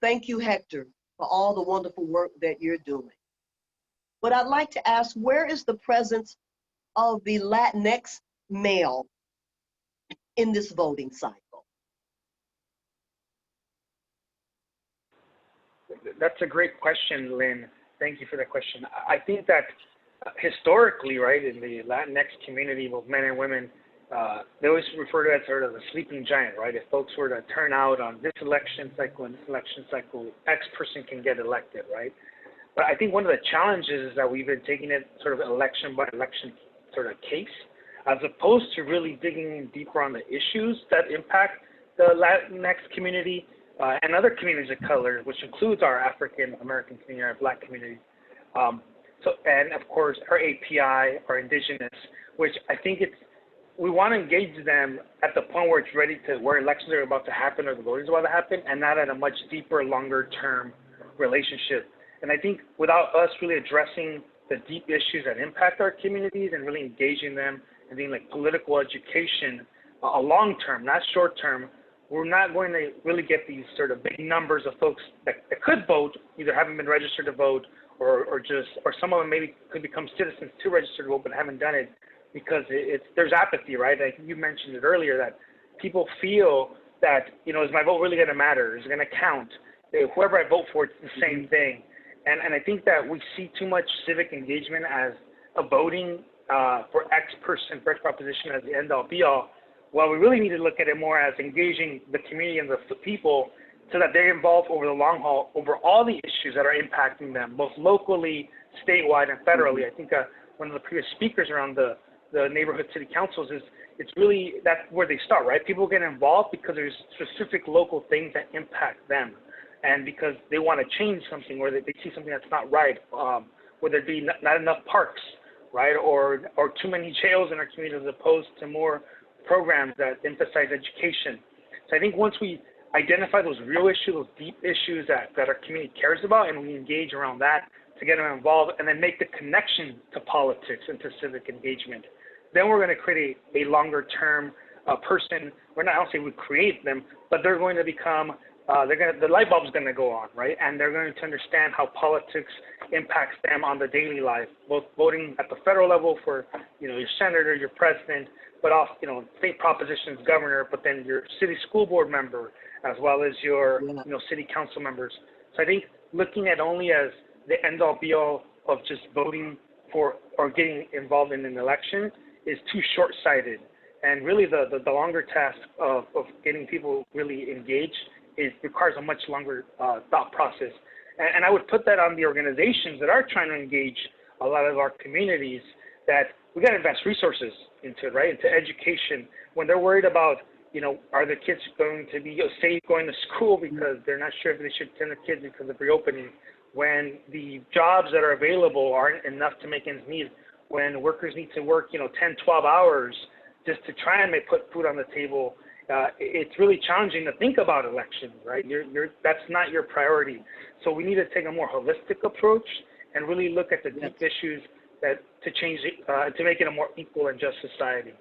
Thank you, Hector, for all the wonderful work that you're doing. But I'd like to ask, where is the presence of the Latinx male in this voting cycle? That's a great question, Lynn. Thank you for that question. I think that historically, right, in the Latinx community, both men and women, they always refer to it as sort of the sleeping giant, right? If folks were to turn out on this election cycle and this election cycle, X person can get elected, right? But I think one of the challenges is that we've been taking it sort of election by election sort of case, as opposed to really digging in deeper on the issues that impact the Latinx community and other communities of color, which includes our African American community, our Black community. And of course, our API, our indigenous, which I think we want to engage them at the point where it's ready to, where elections are about to happen or the voting is about to happen, and not at a much deeper, longer term relationship. And I think without us really addressing the deep issues that impact our communities and really engaging them and doing like political education, a long term, not short term, we're not going to really get these sort of big numbers of folks that could vote, either haven't been registered to vote or some of them maybe could become citizens to register to vote but haven't done it because there's apathy, right? Like you mentioned it earlier, that people feel that, you know, is my vote really going to matter? Is it going to count? Whoever I vote for, it's the same thing. And I think that we see too much civic engagement as a voting for X person, for X proposition as the end all be all. Well, we really need to look at it more as engaging the community and the people so that they're involved over the long haul, over all the issues that are impacting them, both locally, statewide, and federally. I think one of the previous speakers around the neighborhood city councils is, it's really, that's where they start, right? People get involved because there's specific local things that impact them, and because they want to change something, or they see something that's not right, whether it be not enough parks, right, or too many jails in our community as opposed to more programs that emphasize education. So I think once we identify those real issues, those deep issues that our community cares about, and we engage around that to get them involved, and then make the connection to politics and to civic engagement, then we're going to create a longer term person. We're not, I don't say we create them, but they're going to become, the light bulb's going to go on, right? And they're going to understand how politics impacts them on the daily life, both voting at the federal level for, you know, your senator, your president, but also, you know, state propositions, governor, but then your city school board member, as well as your, you know, city council members. So I think looking at only as the end all be all of just voting for or getting involved in an election is too short-sighted. And really the longer task of getting people really engaged requires a much longer thought process. And I would put that on the organizations that are trying to engage a lot of our communities, that we got to invest resources into it, right? Into education. When they're worried about, you know, are the kids going to be safe going to school because they're not sure if they should send their kids because of reopening, when the jobs that are available aren't enough to make ends meet, when workers need to work, you know, 10, 12 hours just to try and put food on the table, it's really challenging to think about elections, right? That's not your priority. So we need to take a more holistic approach and really look at the deep issues that to change it, to make it a more equal and just society.